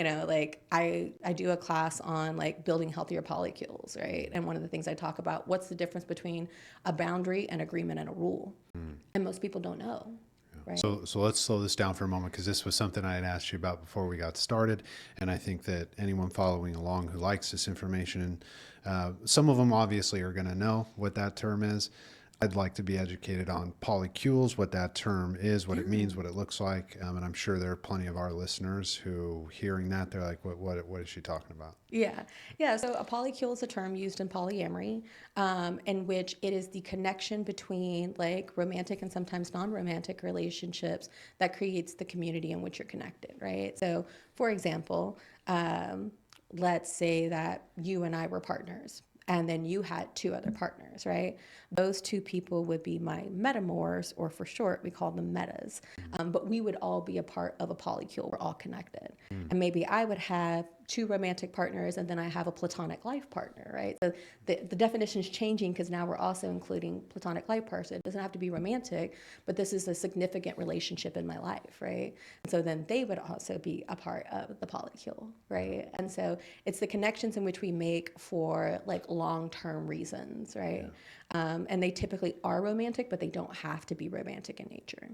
like I do a class on like building healthier polycules, right? And one of the things I talk about, what's the difference between a boundary, an agreement, and a rule? And most people don't know, right? So let's slow this down for a moment because this was something I had asked you about before we got started, and I think that anyone following along who likes this information, some of them obviously are going to know what that term is. I'd like to be educated on polycules, what that term is, what it means, what it looks like, and I'm sure there are plenty of our listeners who, hearing that, they're like, "What is she talking about?" Yeah. Yeah. So a polycule is a term used in polyamory, in which it is the connection between like romantic and sometimes non-romantic relationships that creates the community in which you're connected, right? So, for example, let's say that you and I were partners. And then you had two other partners, right? Those two people would be my metamours, or for short, we call them metas. But we would all be a part of a polycule. We're all connected. And maybe I would have two romantic partners and then I have a platonic life partner, right? So the definition is changing because now we're also including platonic life partner. It doesn't have to be romantic, but this is a significant relationship in my life, right? And so then they would also be a part of the polycule, right? And so it's the connections in which we make for like long-term reasons, right? And they typically are romantic, but they don't have to be romantic in nature.